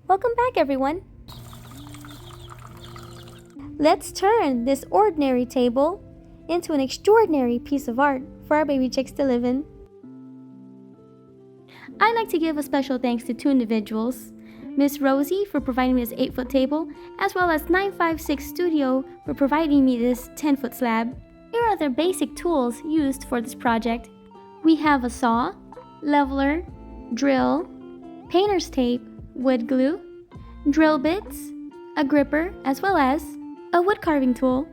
Welcome back, everyone. Let's turn this ordinary table into an extraordinary piece of art for our baby chicks to live in. I'd like to give a special thanks to two individuals, Miss Rosie for providing me this 8-foot table, as well as 956 Studio for providing me this 10-foot slab. Here are the basic tools used for this project. We have a saw, leveler, drill, painter's tape, wood glue, drill bits, a gripper, as well as a wood carving tool.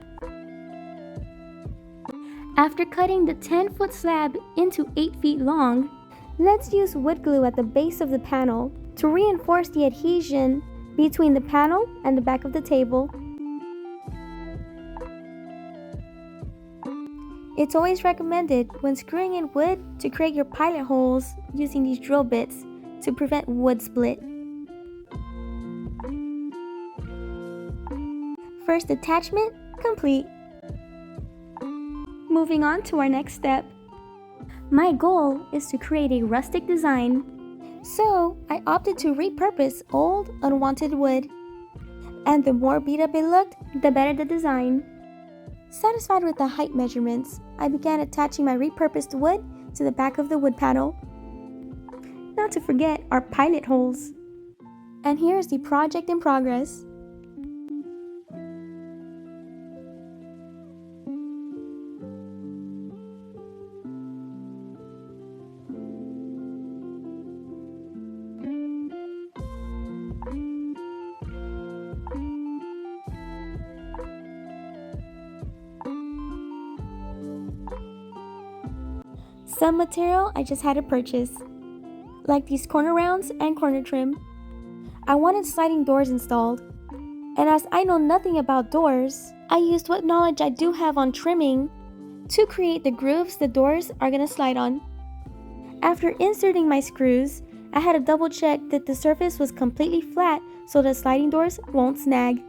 After cutting the 10-foot slab into 8 feet long, let's use wood glue at the base of the panel to reinforce the adhesion between the panel and the back of the table. It's always recommended when screwing in wood to create your pilot holes using these drill bits to prevent wood split. First attachment complete. Moving on to our next step. My goal is to create a rustic design, so I opted to repurpose old, unwanted wood. And the more beat up it looked, the better the design. Satisfied with the height measurements, I began attaching my repurposed wood to the back of the wood panel. Not to forget our pilot holes. And here's the project in progress. Some material I just had to purchase, like these corner rounds and corner trim. I wanted sliding doors installed, and as I know nothing about doors, I used what knowledge I do have on trimming to create the grooves the doors are going to slide on. After inserting my screws, I had to double check that the surface was completely flat so the sliding doors won't snag.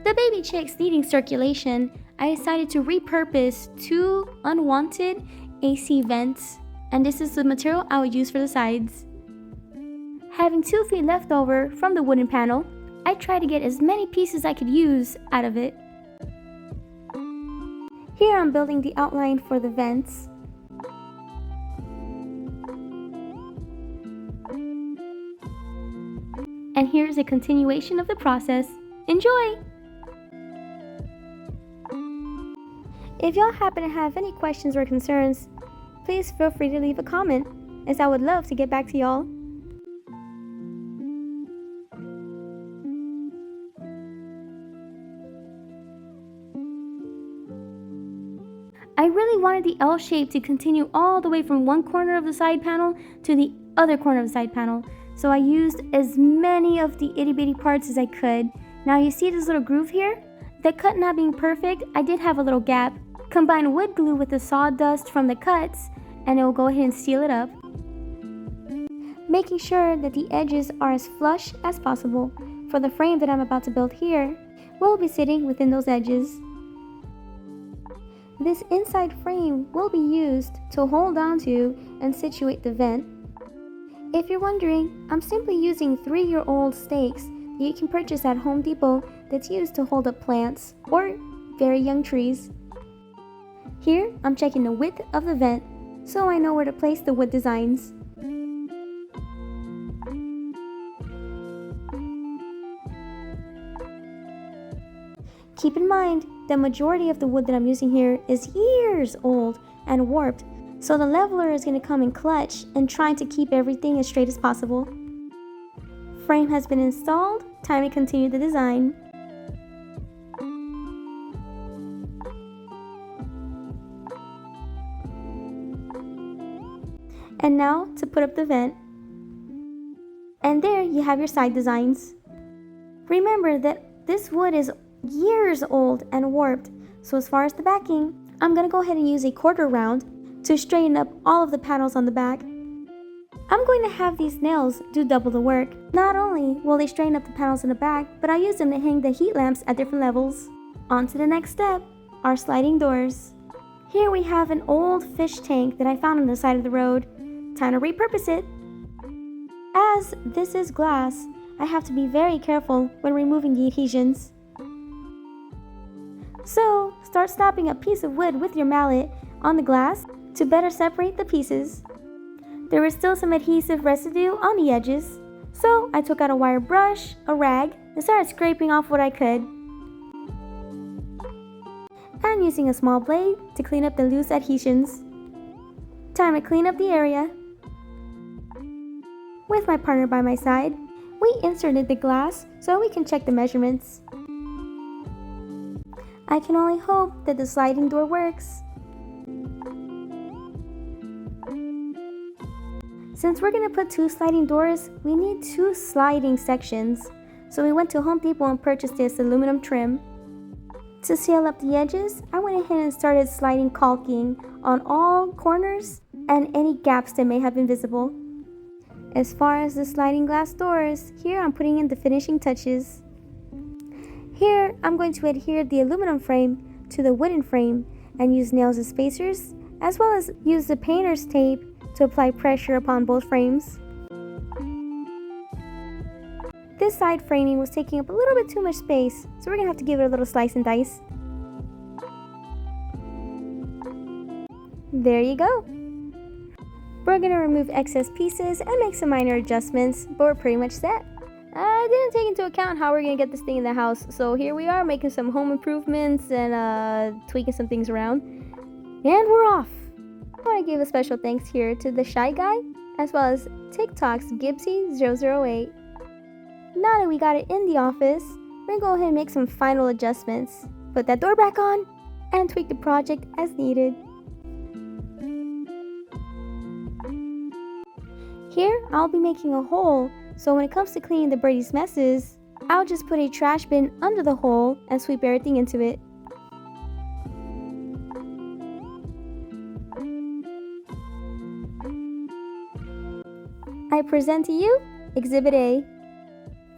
The baby chicks needing circulation, I decided to repurpose 2 unwanted AC vents, and this is the material I would use for the sides. Having 2 feet left over from the wooden panel, I tried to get as many pieces I could use out of it. Here I'm building the outline for the vents. And here's a continuation of the process. Enjoy! If y'all happen to have any questions or concerns, please feel free to leave a comment, as I would love to get back to y'all. I really wanted the L shape to continue all the way from one corner of the side panel to the other corner of the side panel, so I used as many of the itty bitty parts as I could. Now you see this little groove here? The cut not being perfect, I did have a little gap. Combine wood glue with the sawdust from the cuts, and it will go ahead and seal it up. Making sure that the edges are as flush as possible, for the frame that I'm about to build here will be sitting within those edges. This inside frame will be used to hold onto and situate the vent. If you're wondering, I'm simply using 3-year-old stakes that you can purchase at Home Depot that's used to hold up plants or very young trees. Here, I'm checking the width of the vent, so I know where to place the wood designs. Keep in mind, the majority of the wood that I'm using here is years old and warped, so the leveler is going to come in clutch and trying to keep everything as straight as possible. Frame has been installed, time to continue the design. And now to put up the vent. And there you have your side designs. Remember that this wood is years old and warped, so as far as the backing, I'm going to go ahead and use a quarter round to straighten up all of the panels on the back. I'm going to have these nails do double the work. Not only will they straighten up the panels in the back, but I use them to hang the heat lamps at different levels. On to the next step, our sliding doors. Here we have an old fish tank that I found on the side of the road. Time to repurpose it. As this is glass, I have to be very careful when removing the adhesions. So, start slapping a piece of wood with your mallet on the glass to better separate the pieces. There was still some adhesive residue on the edges, so I took out a wire brush, a rag, and started scraping off what I could. And using a small blade to clean up the loose adhesions. Time to clean up the area. With my partner by my side, we inserted the glass so we can check the measurements. I can only hope that the sliding door works. Since we're going to put 2 sliding doors, we need 2 sliding sections. So we went to Home Depot and purchased this aluminum trim. To seal up the edges, I went ahead and started sliding caulking on all corners and any gaps that may have been visible. As far as the sliding glass doors, here I'm putting in the finishing touches. Here, I'm going to adhere the aluminum frame to the wooden frame and use nails as spacers, as well as use the painter's tape to apply pressure upon both frames. This side framing was taking up a little bit too much space, so we're going to have to give it a little slice and dice. There you go. We're going to remove excess pieces and make some minor adjustments, but we're pretty much set. I didn't take into account how we're going to get this thing in the house, so here we are making some home improvements and tweaking some things around. And we're off! I want to give a special thanks here to the Shy Guy, as well as TikTok's Gibby008. Now that we got it in the office, we're going to go ahead and make some final adjustments. Put that door back on, and tweak the project as needed. Here, I'll be making a hole, so when it comes to cleaning the birdie's messes, I'll just put a trash bin under the hole and sweep everything into it. I present to you Exhibit A.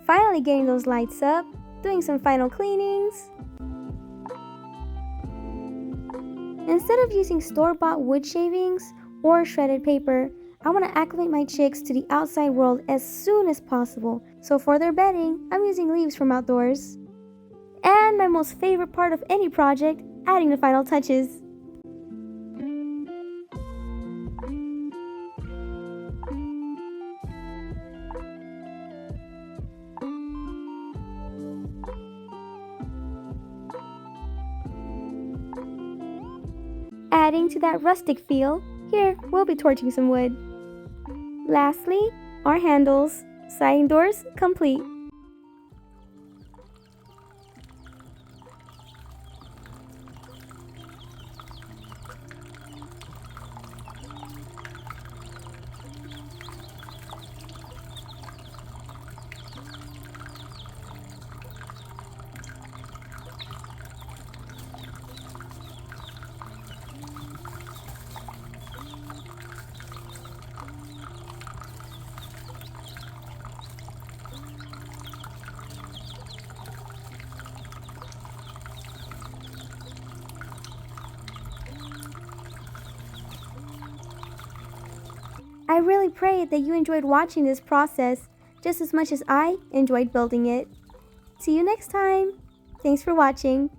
Finally getting those lights up, doing some final cleanings. Instead of using store-bought wood shavings or shredded paper, I want to acclimate my chicks to the outside world as soon as possible. So for their bedding, I'm using leaves from outdoors. And my most favorite part of any project, adding the final touches. Adding to that rustic feel, here we'll be torching some wood. Lastly, our handles, sliding doors complete. I really pray that you enjoyed watching this process just as much as I enjoyed building it. See you next time. Thanks for watching.